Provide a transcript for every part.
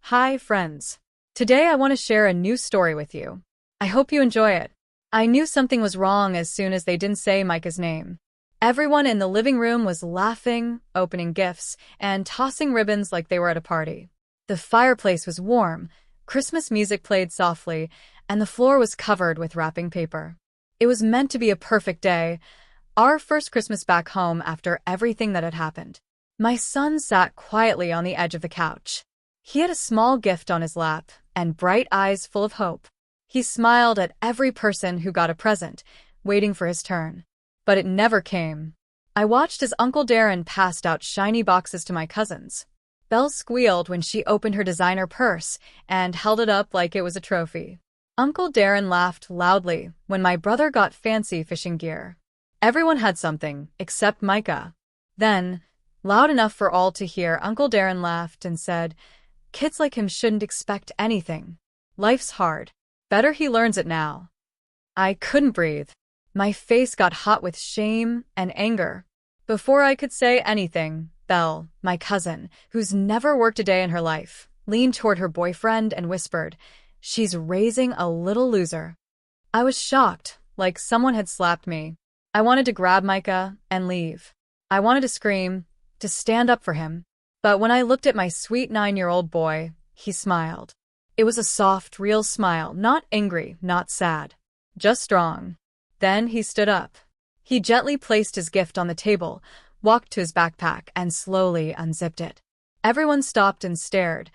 Hi, friends. Today I want to share a new story with you. I hope you enjoy it. I knew something was wrong as soon as they didn't say Micah's name. Everyone in the living room was laughing, opening gifts, and tossing ribbons like they were at a party. The fireplace was warm, Christmas music played softly, and the floor was covered with wrapping paper. It was meant to be a perfect day, our first Christmas back home after everything that had happened. My son sat quietly on the edge of the couch. He had a small gift on his lap and bright eyes full of hope. He smiled at every person who got a present, waiting for his turn. But it never came. I watched as Uncle Darren passed out shiny boxes to my cousins. Belle squealed when she opened her designer purse and held it up like it was a trophy. Uncle Darren laughed loudly when my brother got fancy fishing gear. Everyone had something, except Micah. Then, loud enough for all to hear, Uncle Darren laughed and said, "Kids like him shouldn't expect anything. Life's hard. Better he learns it now." I couldn't breathe. My face got hot with shame and anger. Before I could say anything, Belle, my cousin, who's never worked a day in her life, leaned toward her boyfriend and whispered, "She's raising a little loser." I was shocked, like someone had slapped me. I wanted to grab Micah and leave. I wanted to scream, to stand up for him. But when I looked at my sweet 9-year-old boy, he smiled. It was a soft, real smile, not angry, not sad, just strong. Then he stood up. He gently placed his gift on the table, walked to his backpack, and slowly unzipped it. Everyone stopped and stared,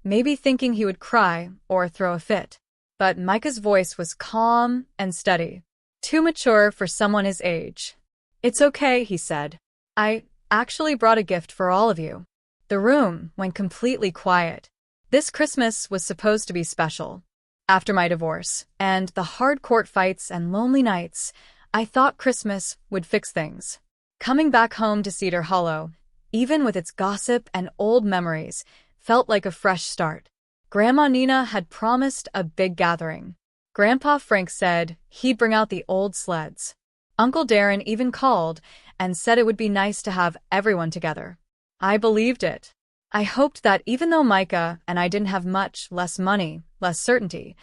maybe thinking he would cry or throw a fit. But Micah's voice was calm and steady, too mature for someone his age. "It's okay," he said. "I actually brought a gift for all of you." The room went completely quiet. This Christmas was supposed to be special. After my divorce, and the hard court fights and lonely nights, I thought Christmas would fix things. Coming back home to Cedar Hollow, even with its gossip and old memories, felt like a fresh start. Grandma Nina had promised a big gathering. Grandpa Frank said he'd bring out the old sleds. Uncle Darren even called and said it would be nice to have everyone together. I believed it. I hoped that even though Micah and I didn't have much, less money, less certainty,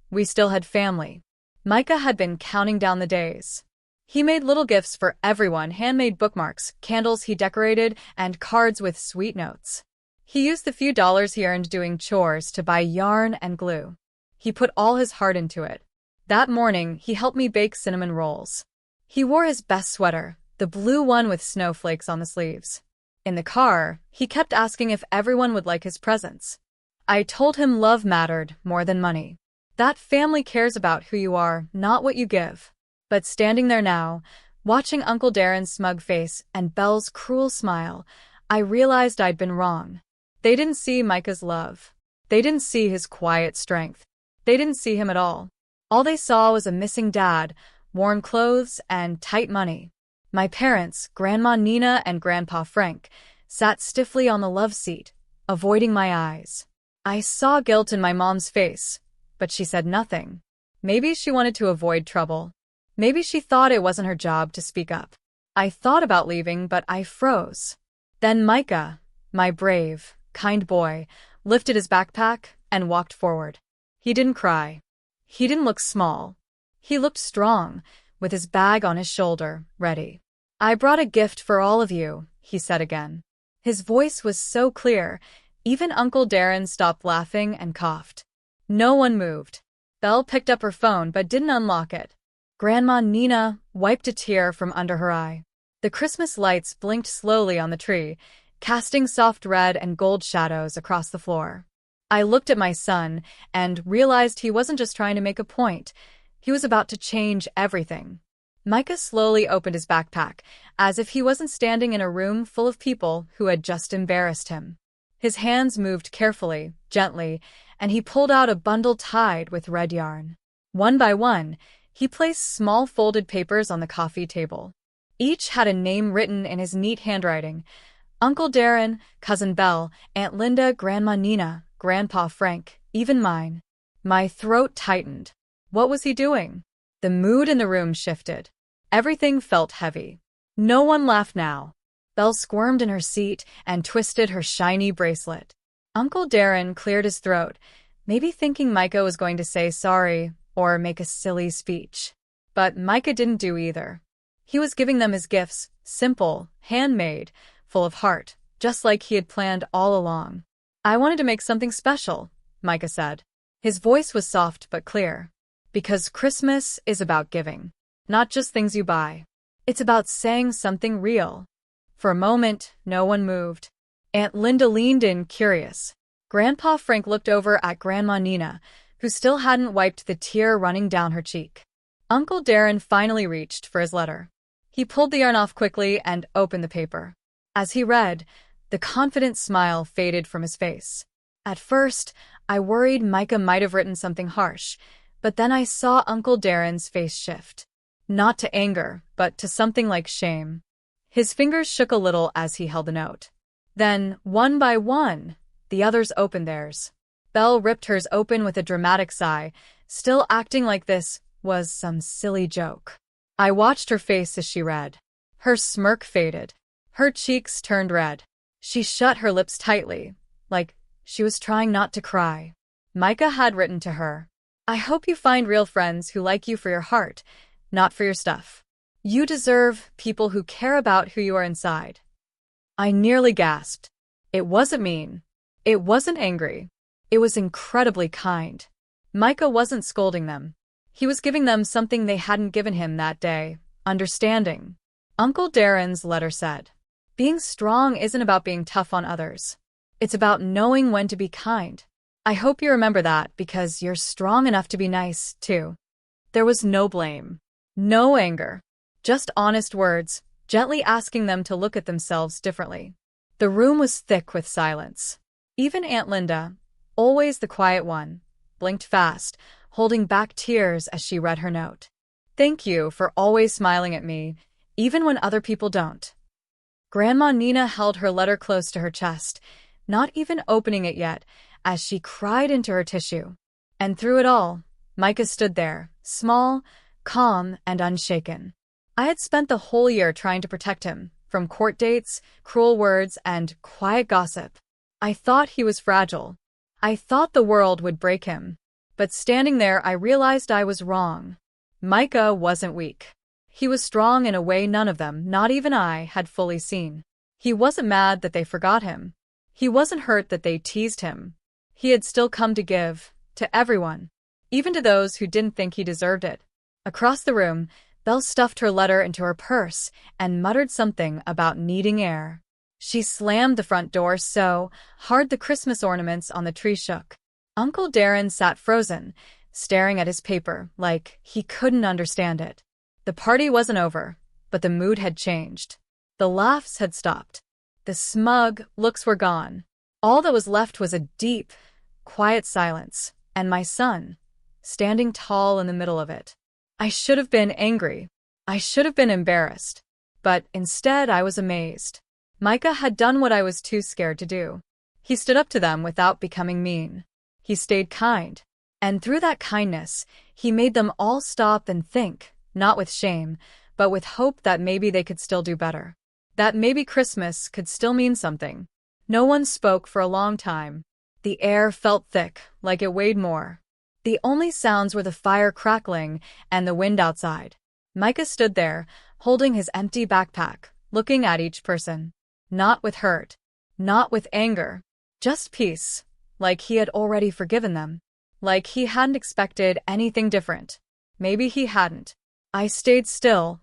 we still had family. Micah had been counting down the days. He made little gifts for everyone, handmade bookmarks, candles he decorated, and cards with sweet notes. He used the few dollars he earned doing chores to buy yarn and glue. He put all his heart into it. That morning, he helped me bake cinnamon rolls. He wore his best sweater, the blue one with snowflakes on the sleeves. In the car, he kept asking if everyone would like his presents. I told him love mattered more than money. That family cares about who you are, not what you give. But standing there now, watching Uncle Darren's smug face and Belle's cruel smile, I realized I'd been wrong. They didn't see Micah's love. They didn't see his quiet strength. They didn't see him at all. All they saw was a missing dad, worn clothes, and tight money. My parents, Grandma Nina and Grandpa Frank, sat stiffly on the love seat, avoiding my eyes. I saw guilt in my mom's face, but she said nothing. Maybe she wanted to avoid trouble. Maybe she thought it wasn't her job to speak up. I thought about leaving, but I froze. Then Micah, my brave, kind boy, lifted his backpack and walked forward. He didn't cry. He didn't look small. He looked strong, with his bag on his shoulder, ready. "I brought a gift for all of you," he said again. His voice was so clear, even Uncle Darren stopped laughing and coughed. No one moved. Belle picked up her phone but didn't unlock it. Grandma Nina wiped a tear from under her eye. The Christmas lights blinked slowly on the tree, casting soft red and gold shadows across the floor. I looked at my son and realized he wasn't just trying to make a point. He was about to change everything. Micah slowly opened his backpack, as if he wasn't standing in a room full of people who had just embarrassed him. His hands moved carefully, gently, and he pulled out a bundle tied with red yarn. One by one, he placed small folded papers on the coffee table. Each had a name written in his neat handwriting. Uncle Darren, Cousin Belle, Aunt Linda, Grandma Nina, Grandpa Frank, even mine. My throat tightened. What was he doing? The mood in the room shifted. Everything felt heavy. No one laughed now. Belle squirmed in her seat and twisted her shiny bracelet. Uncle Darren cleared his throat, maybe thinking Micah was going to say sorry or make a silly speech. But Micah didn't do either. He was giving them his gifts, simple, handmade, full of heart, just like he had planned all along. "I wanted to make something special," Micah said. His voice was soft but clear. "Because Christmas is about giving. Not just things you buy. It's about saying something real." For a moment, no one moved. Aunt Linda leaned in, curious. Grandpa Frank looked over at Grandma Nina, who still hadn't wiped the tear running down her cheek. Uncle Darren finally reached for his letter. He pulled the yarn off quickly and opened the paper. As he read, the confident smile faded from his face. At first, I worried Micah might have written something harsh, but then I saw Uncle Darren's face shift. Not to anger, but to something like shame. His fingers shook a little as he held the note. Then, one by one, the others opened theirs. Belle ripped hers open with a dramatic sigh, still acting like this was some silly joke. I watched her face as she read. Her smirk faded. Her cheeks turned red. She shut her lips tightly, like she was trying not to cry. Micah had written to her, "I hope you find real friends who like you for your heart, not for your stuff. You deserve people who care about who you are inside." I nearly gasped. It wasn't mean. It wasn't angry. It was incredibly kind. Micah wasn't scolding them. He was giving them something they hadn't given him that day: understanding. Uncle Darren's letter said, "Being strong isn't about being tough on others. It's about knowing when to be kind. I hope you remember that because you're strong enough to be nice, too." There was no blame. No anger. Just honest words, gently asking them to look at themselves differently. The room was thick with silence. Even Aunt Linda, always the quiet one, blinked fast, holding back tears as she read her note. "Thank you for always smiling at me, even when other people don't." Grandma Nina held her letter close to her chest, not even opening it yet, as she cried into her tissue. And through it all, Micah stood there, small, calm, and unshaken. I had spent the whole year trying to protect him, from court dates, cruel words, and quiet gossip. I thought he was fragile. I thought the world would break him. But standing there, I realized I was wrong. Micah wasn't weak. He was strong in a way none of them, not even I, had fully seen. He wasn't mad that they forgot him. He wasn't hurt that they teased him. He had still come to give, to everyone, even to those who didn't think he deserved it. Across the room, Belle stuffed her letter into her purse and muttered something about needing air. She slammed the front door so hard the Christmas ornaments on the tree shook. Uncle Darren sat frozen, staring at his paper like he couldn't understand it. The party wasn't over, but the mood had changed. The laughs had stopped. The smug looks were gone. All that was left was a deep, quiet silence, and my son, standing tall in the middle of it. I should have been angry. I should have been embarrassed. But instead I was amazed. Micah had done what I was too scared to do. He stood up to them without becoming mean. He stayed kind. And through that kindness, he made them all stop and think, not with shame, but with hope that maybe they could still do better. That maybe Christmas could still mean something. No one spoke for a long time. The air felt thick, like it weighed more. The only sounds were the fire crackling and the wind outside. Micah stood there, holding his empty backpack, looking at each person. Not with hurt. Not with anger. Just peace. Like he had already forgiven them. Like he hadn't expected anything different. Maybe he hadn't. I stayed still,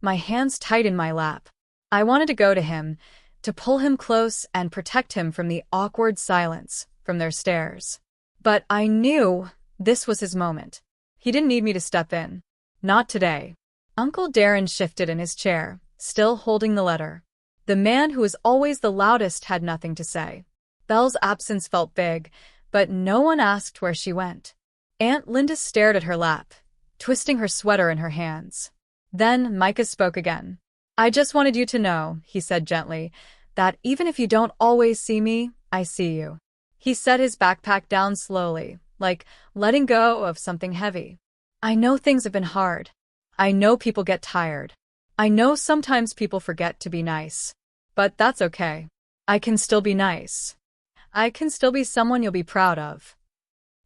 my hands tight in my lap. I wanted to go to him, to pull him close and protect him from the awkward silence, from their stares. But I knew this was his moment. He didn't need me to step in. Not today. Uncle Darren shifted in his chair, still holding the letter. The man who was always the loudest had nothing to say. Belle's absence felt big, but no one asked where she went. Aunt Linda stared at her lap, twisting her sweater in her hands. Then Micah spoke again. "I just wanted you to know," he said gently, "that even if you don't always see me, I see you." He set his backpack down slowly, like letting go of something heavy. "I know things have been hard. I know people get tired. I know sometimes people forget to be nice. But that's okay. I can still be nice. I can still be someone you'll be proud of.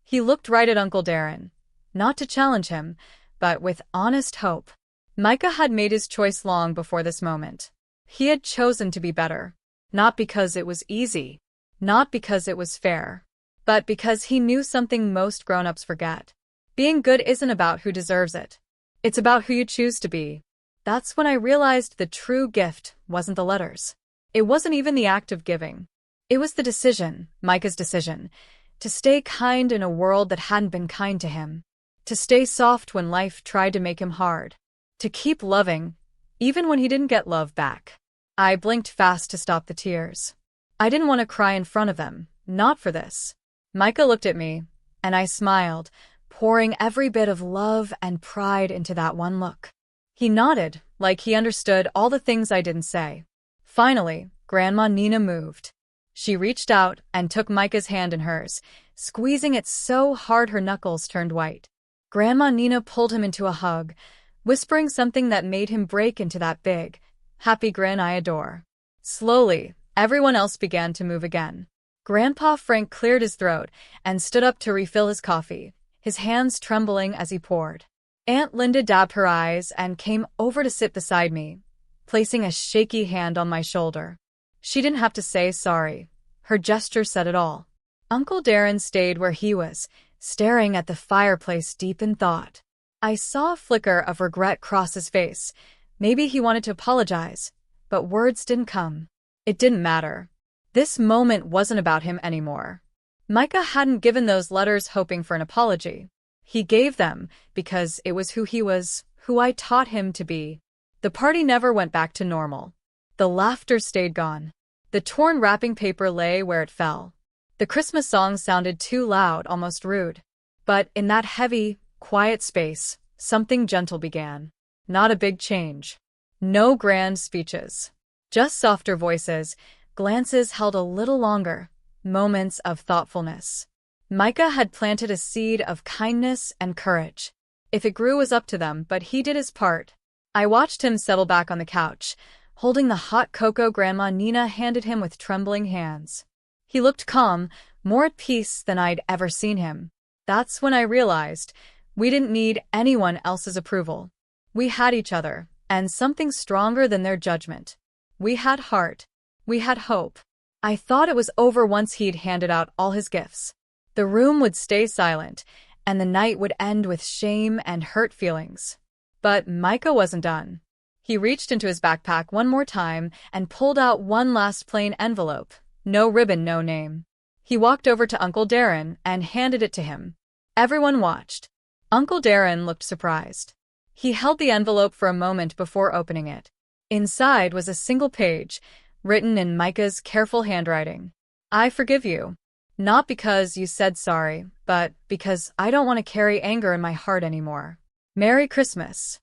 He looked right at Uncle Darren, not to challenge him, but with honest hope. Micah had made his choice long before this moment. He had chosen to be better, not because it was easy, not because it was fair, but because he knew something most grown-ups forget. Being good isn't about who deserves it. It's about who you choose to be. That's when I realized the true gift wasn't the letters. It wasn't even the act of giving. It was the decision, Micah's decision, to stay kind in a world that hadn't been kind to him, to stay soft when life tried to make him hard, to keep loving, even when he didn't get love back. I blinked fast to stop the tears. I didn't want to cry in front of them, not for this. Micah looked at me, and I smiled, pouring every bit of love and pride into that one look. He nodded, like he understood all the things I didn't say. Finally, Grandma Nina moved. She reached out and took Micah's hand in hers, squeezing it so hard her knuckles turned white. Grandma Nina pulled him into a hug, whispering something that made him break into that big, happy grin I adore. Slowly, everyone else began to move again. Grandpa Frank cleared his throat and stood up to refill his coffee, his hands trembling as he poured. Aunt Linda dabbed her eyes and came over to sit beside me, placing a shaky hand on my shoulder. She didn't have to say sorry. Her gesture said it all. Uncle Darren stayed where he was, staring at the fireplace deep in thought. I saw a flicker of regret cross his face. Maybe he wanted to apologize, but words didn't come. It didn't matter. This moment wasn't about him anymore. Micah hadn't given those letters hoping for an apology. He gave them because it was who he was, who I taught him to be. The party never went back to normal. The laughter stayed gone. The torn wrapping paper lay where it fell. The Christmas song sounded too loud, almost rude. But in that heavy, quiet space, something gentle began. Not a big change. No grand speeches. Just softer voices, glances held a little longer, moments of thoughtfulness. Micah had planted a seed of kindness and courage. If it grew was up to them, but he did his part. I watched him settle back on the couch, holding the hot cocoa Grandma Nina handed him with trembling hands. He looked calm, more at peace than I'd ever seen him. That's when I realized we didn't need anyone else's approval. We had each other, and something stronger than their judgment. We had heart. We had hope. I thought it was over once he'd handed out all his gifts. The room would stay silent, and the night would end with shame and hurt feelings. But Micah wasn't done. He reached into his backpack one more time and pulled out one last plain envelope. No ribbon, no name. He walked over to Uncle Darren and handed it to him. Everyone watched. Uncle Darren looked surprised. He held the envelope for a moment before opening it. Inside was a single page, written in Micah's careful handwriting. I forgive you. Not because you said sorry, but because I don't want to carry anger in my heart anymore. Merry Christmas.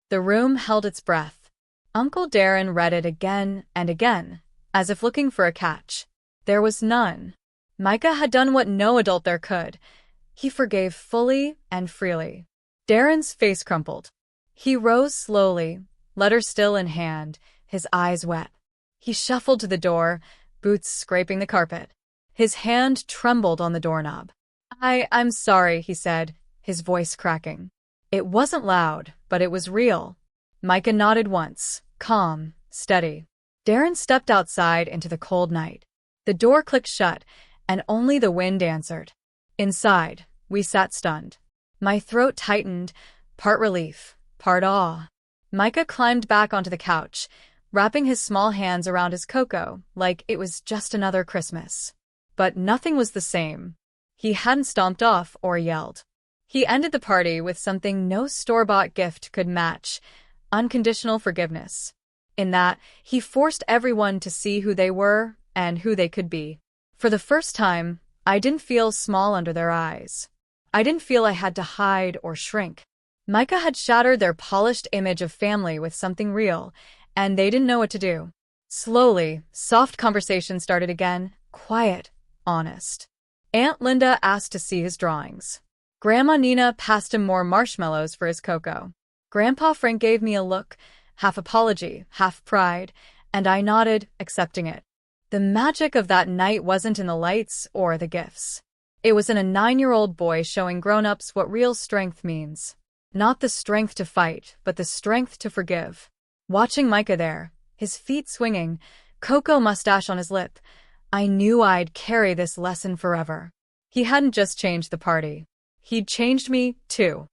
The room held its breath. Uncle Darren read it again and again, as if looking for a catch. There was none. Micah had done what no adult there could. He forgave fully and freely. Darren's face crumpled. He rose slowly, letter still in hand, his eyes wet. He shuffled to the door, boots scraping the carpet. His hand trembled on the doorknob. I'm sorry, he said, his voice cracking. It wasn't loud, but it was real. Micah nodded once, calm, steady. Darren stepped outside into the cold night. The door clicked shut, and only the wind answered. Inside, we sat stunned. My throat tightened, part relief, part awe. Micah climbed back onto the couch, wrapping his small hands around his cocoa like it was just another Christmas. But nothing was the same. He hadn't stomped off or yelled. He ended the party with something no store-bought gift could match: unconditional forgiveness. In that, he forced everyone to see who they were and who they could be. For the first time, I didn't feel small under their eyes. I didn't feel I had to hide or shrink. Micah had shattered their polished image of family with something real, and they didn't know what to do. Slowly, soft conversation started again, quiet, honest. Aunt Linda asked to see his drawings. Grandma Nina passed him more marshmallows for his cocoa. Grandpa Frank gave me a look, half apology, half pride, and I nodded, accepting it. The magic of that night wasn't in the lights or the gifts. It was in a 9-year-old boy showing grown-ups what real strength means. Not the strength to fight, but the strength to forgive. Watching Micah there, his feet swinging, cocoa mustache on his lip, I knew I'd carry this lesson forever. He hadn't just changed the party. He'd changed me, too.